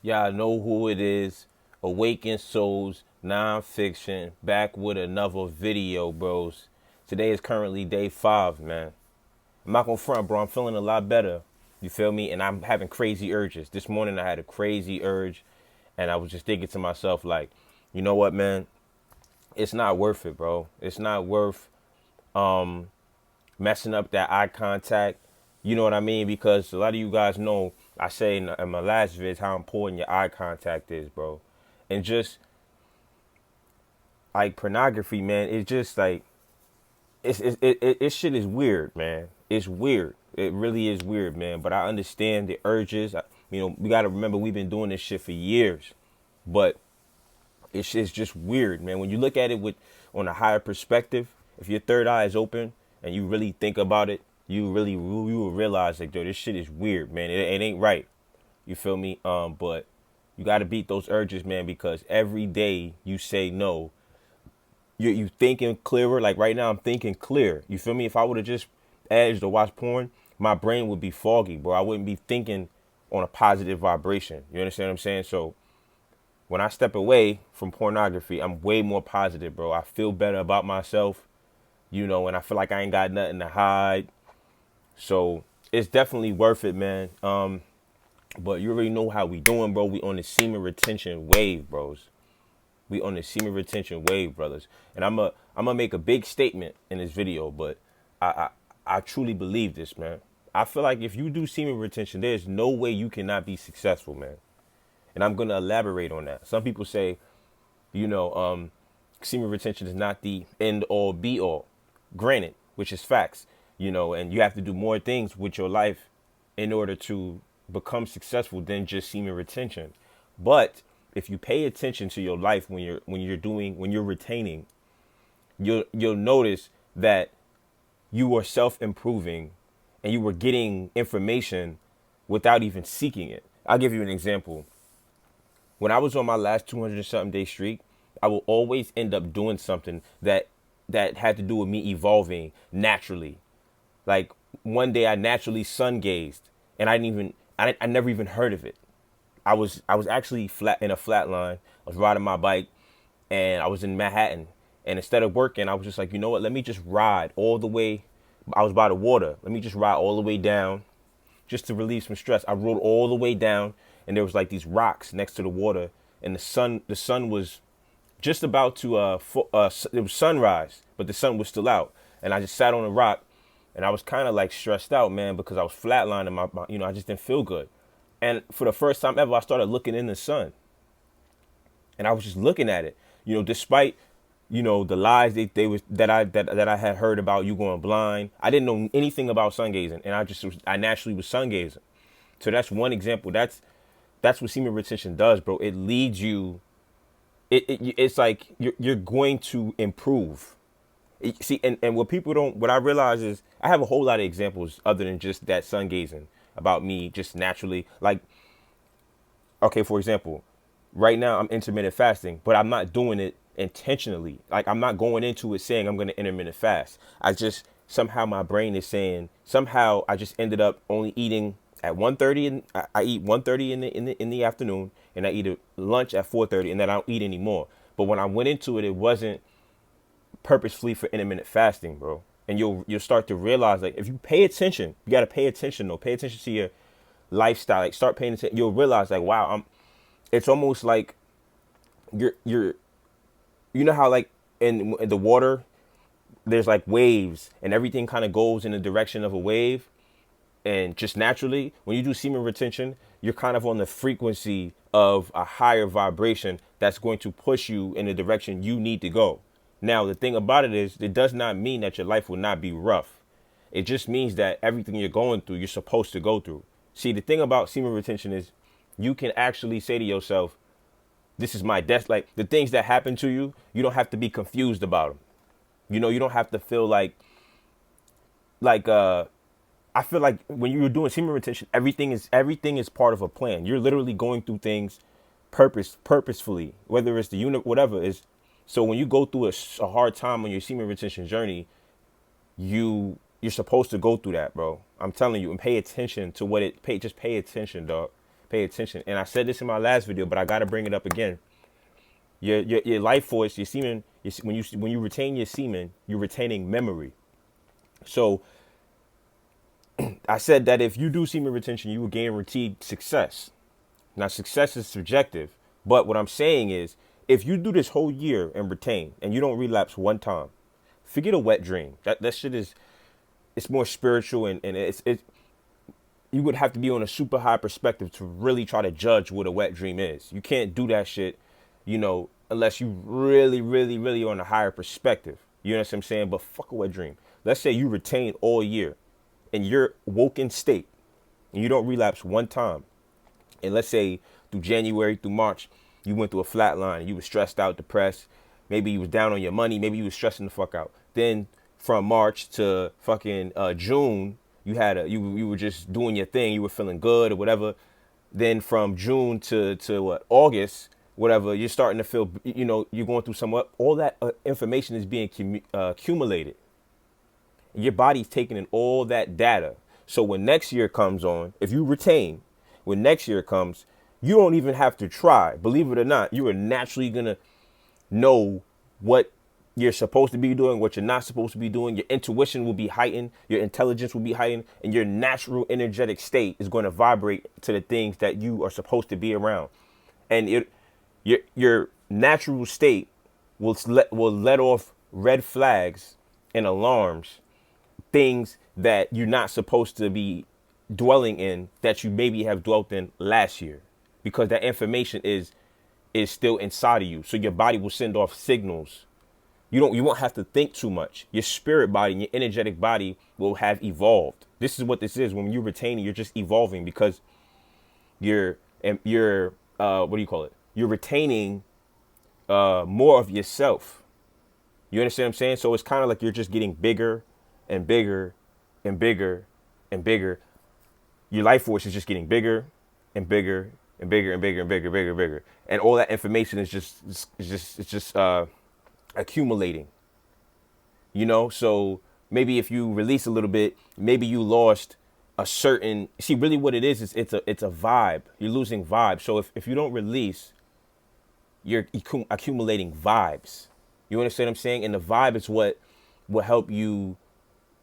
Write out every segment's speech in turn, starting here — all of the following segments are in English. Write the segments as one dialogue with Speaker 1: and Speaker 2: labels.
Speaker 1: Y'all know who it is. Awakened Souls, Nonfiction, back with another video, bros. Today is currently day 5, man. I'm not gonna front, bro. I'm feeling a lot better. You feel me? And I'm having crazy urges. This morning I had a crazy urge, and I was just thinking to myself, like, you know what, man? It's not worth it, bro. It's not worth messing up that eye contact. You know what I mean? Because a lot of you guys know I say in my last vids how important your eye contact is, bro. And just like pornography, man, it's just like it shit is weird, man. It's weird. It really is weird, man. But I understand the urges. We got to remember we've been doing this shit for years, but it's just weird, man. When you look at it with on a higher perspective, if your third eye is open and you really think about it, you will realize like, yo, this shit is weird, man. It ain't right. You feel me? But you got to beat those urges, man, because every day you say no, you thinking clearer. Like right now, I'm thinking clear. You feel me? If I would have just edged or watched porn, my brain would be foggy, bro. I wouldn't be thinking on a positive vibration. You understand what I'm saying? So when I step away from pornography, I'm way more positive, bro. I feel better about myself, and I feel like I ain't got nothing to hide. So it's definitely worth it, man. But you already know how we doing, bro. We on the semen retention wave, bros. We on the semen retention wave, brothers. And I'm gonna make a big statement in this video, but I truly believe this, man. I feel like if you do semen retention, there's no way you cannot be successful, man. And I'm gonna elaborate on that. Some people say, semen retention is not the end all be all. Granted, which is facts, and you have to do more things with your life in order to become successful than just semen retention. But if you pay attention to your life when you're retaining, you'll notice that you are self-improving and you were getting information without even seeking it. I'll give you an example. When I was on my last 200 and something day streak, I will always end up doing something that had to do with me evolving naturally. Like one day I naturally sun gazed and I never even heard of it. I was actually flat in a flat line. I was riding my bike and I was in Manhattan. And instead of working, I was just like, you know what? Let me just ride all the way. I was by the water. Let me just ride all the way down just to relieve some stress. I rode all the way down and there was like these rocks next to the water and the sun was just about to it was sunrise, but the sun was still out. And I just sat on a rock and I was kind of like stressed out, man, because I was flatlining I just didn't feel good. And for the first time ever, I started looking in the sun. And I was just looking at it, despite, the lies that I had heard about you going blind. I didn't know anything about sun gazing, and I naturally was sun gazing. So that's one example. That's what semen retention does, bro. It leads you. It's like you're going to improve. See, and what I realize is I have a whole lot of examples other than just that sun gazing about me just naturally. Like, okay, for example, right now I'm intermittent fasting, but I'm not doing it intentionally. Like I'm not going into it saying I'm going to intermittent fast. I just somehow my brain is saying somehow I just ended up only eating at 1:30 and I eat 1:30 in the afternoon and I eat a lunch at 4:30 and then I don't eat anymore. But when I went into it, it wasn't purposefully for intermittent fasting, bro. And you'll start to realize, like, if you pay attention, you got to pay attention though. Pay attention to your lifestyle. Like start paying attention. You'll realize like, wow, it's almost like you're how like in the water there's like waves and everything kind of goes in the direction of a wave. And just naturally, when you do semen retention, you're kind of on the frequency of a higher vibration that's going to push you in the direction you need to go. Now, the thing about it is, it does not mean that your life will not be rough. It just means that everything you're going through, you're supposed to go through. See, the thing about semen retention is you can actually say to yourself, this is my death. Like the things that happen to you, you don't have to be confused about them. You don't have to feel like I feel like when you're doing semen retention, everything is part of a plan. You're literally going through things purposefully, whether it's the unit, whatever is. So when you go through a hard time on your semen retention journey, you're supposed to go through that, bro. I'm telling you, and pay attention to just pay attention, dog. pay attention. And I said this in my last video, but I got to bring it up again. Your life force, your semen, when you retain your semen, you're retaining memory. So I said that if you do semen retention, you will guarantee success. Now, success is subjective, but what I'm saying is, if you do this whole year and retain, and you don't relapse one time, forget a wet dream. That shit is, it's more spiritual, and it's you would have to be on a super high perspective to really try to judge what a wet dream is. You can't do that shit, unless you really, really, really on a higher perspective. You know what I'm saying? But fuck a wet dream. Let's say you retain all year in your woken state and you don't relapse one time. And let's say through January through March, you went through a flat line. You were stressed out, depressed. Maybe you was down on your money. Maybe you was stressing the fuck out. Then from March to fucking June, you were just doing your thing. You were feeling good or whatever. Then from June to what, August, whatever, you're starting to feel, you're going through somewhat. All that information is being accumulated. Your body's taking in all that data. So when next year comes on, if you retain, when next year comes, you don't even have to try. Believe it or not, you are naturally going to know what you're supposed to be doing, what you're not supposed to be doing. Your intuition will be heightened. Your intelligence will be heightened. And your natural energetic state is going to vibrate to the things that you are supposed to be around. And your natural state will let off red flags and alarms, things that you're not supposed to be dwelling in that you maybe have dwelt in last year, because that information is still inside of you. So your body will send off signals. You won't have to think too much. Your spirit body and your energetic body will have evolved. This is what this is. When you retain it, you're just evolving, because you're what do you call it? You're retaining more of yourself. You understand what I'm saying? So it's kind of like you're just getting bigger and bigger and bigger and bigger. Your life force is just getting bigger and bigger and bigger and bigger and bigger, bigger, bigger. And all that information is just accumulating. So maybe if you release a little bit, maybe you lost a certain, see, really what it is it's a vibe. You're losing vibe. So if you don't release, you're accumulating vibes. You understand what I'm saying? And the vibe is what will help you,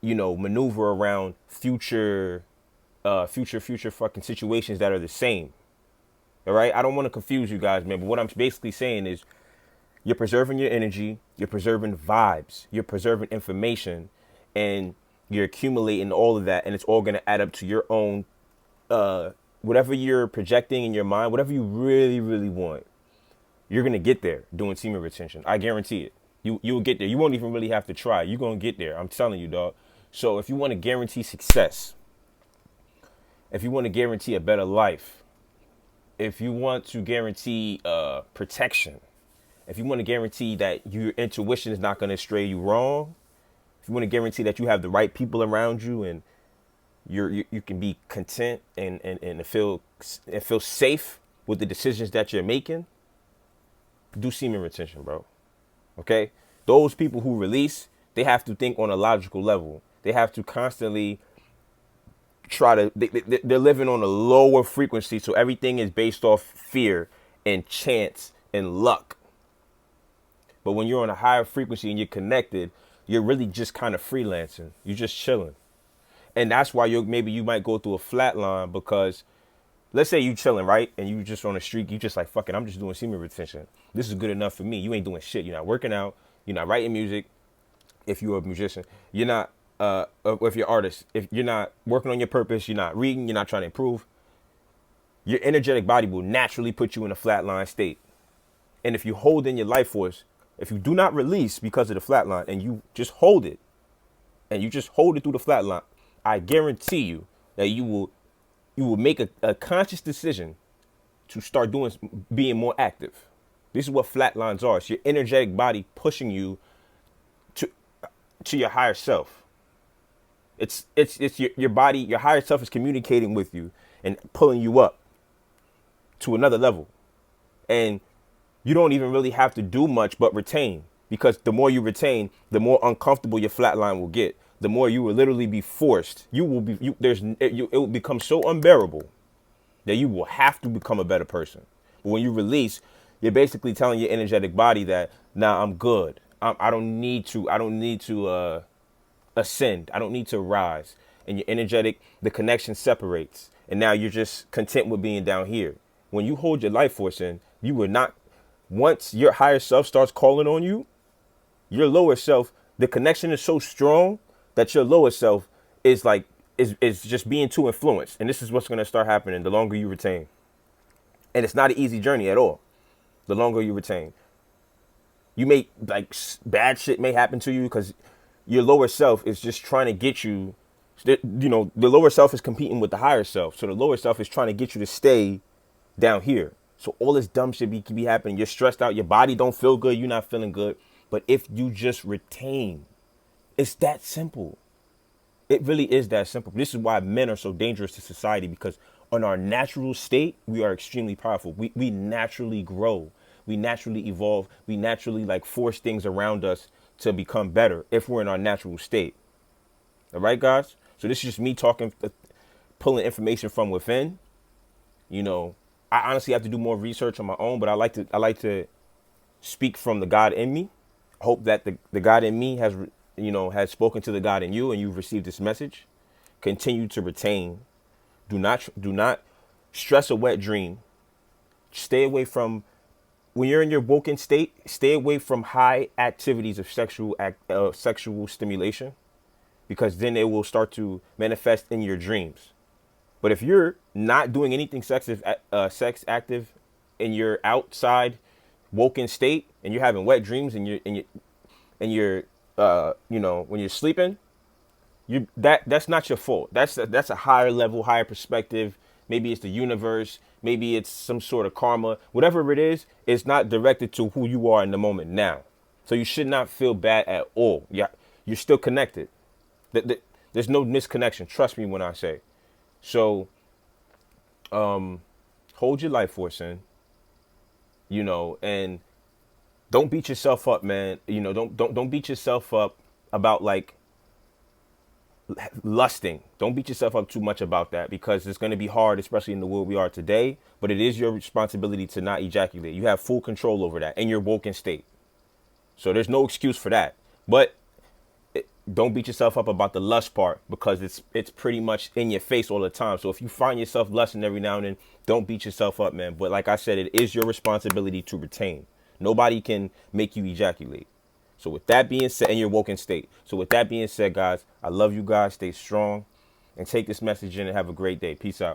Speaker 1: maneuver around future fucking situations that are the same. All right. I don't want to confuse you guys, man. But what I'm basically saying is, you're preserving your energy. You're preserving vibes. You're preserving information, and you're accumulating all of that. And it's all going to add up to your own, whatever you're projecting in your mind, whatever you really, really want. You're going to get there doing semen retention. I guarantee it. You will get there. You won't even really have to try. You're going to get there. I'm telling you, dog. So if you want to guarantee success, if you want to guarantee a better life, if you want to guarantee protection, if you want to guarantee that your intuition is not going to stray you wrong, if you want to guarantee that you have the right people around you and you can be content and feel safe with the decisions that you're making, do semen retention, bro. Okay? Those people who release, they have to think on a logical level. They have to constantly they're living on a lower frequency, so everything is based off fear and chance and luck. But when you're on a higher frequency and you're connected, you're really just kind of freelancing. You're just chilling. And that's why maybe you might go through a flat line, because let's say you chilling, right? And you just on the street, you just like, fuck it, I'm just doing semen retention. This is good enough for me. You ain't doing shit. You're not working out. You're not writing music. If you're a musician, you're not, if you're an artist, if you're not working on your purpose, you're not reading, you're not trying to improve, your energetic body will naturally put you in a flatline state. And if you hold in your life force, if you do not release because of the flatline and you just hold it, and you just hold it through the flatline, I guarantee you that you will make a conscious decision to start being more active. This is what flatlines are. It's your energetic body pushing you to your higher self. It's your body, your higher self is communicating with you and pulling you up to another level. And you don't even really have to do much but retain, because the more you retain, the more uncomfortable your flatline will get. The more you will literally be forced. It will become so unbearable that you will have to become a better person. But when you release, you're basically telling your energetic body that, nah, I'm good. I don't need to. I don't need to ascend. I don't need to rise. And your energetic, the connection separates, and now you're just content with being down here. When you hold your life force in, you will not. Once your higher self starts calling on you, your lower self, the connection is so strong that your lower self is like is just being too influenced. And this is what's going to start happening the longer you retain. And it's not an easy journey at all. The longer you retain, you may like bad shit may happen to you because your lower self is just trying to get you. You know, the lower self is competing with the higher self, so the lower self is trying to get you to stay down here. So all this dumb shit can be happening. You're stressed out. Your body don't feel good. You're not feeling good. But if you just retain, it's that simple. It really is that simple. This is why men are so dangerous to society, because on our natural state, we are extremely powerful. We naturally grow. We naturally evolve. We naturally like force things around us to become better if we're in our natural state. All right, guys? So this is just me talking, pulling information from within. You know, I honestly have to do more research on my own, but I like to speak from the God in me. Hope that the God in me has, you know, has spoken to the God in you, and you've received this message. Continue to retain. Do not stress a wet dream. Stay away from, when you're in your woken state, stay away from high activities of sexual stimulation, because then it will start to manifest in your dreams. But if you're not doing anything sex active in your outside woken state, and you're having wet dreams, and you're you know, when you're sleeping, that's not your fault. That's a higher level, higher perspective. Maybe it's the universe. Maybe it's some sort of karma. Whatever it is, it's not directed to who you are in the moment now. So you should not feel bad at all. Yeah, you're still connected. There's no misconnection. Trust me when I say. So, hold your life force in, you know, and don't beat yourself up, man. You know, don't beat yourself up about like lusting. Don't beat yourself up too much about that, because it's going to be hard, especially in the world we are today. But it is your responsibility to not ejaculate. You have full control over that in your woken state. So there's no excuse for that. But don't beat yourself up about the lust part, because it's pretty much in your face all the time. So if you find yourself lusting every now and then, don't beat yourself up, man. But like I said, it is your responsibility to retain. Nobody can make you ejaculate. So with that being said, in your woken state. So with that being said, guys, I love you guys. Stay strong and take this message in and have a great day. Peace out.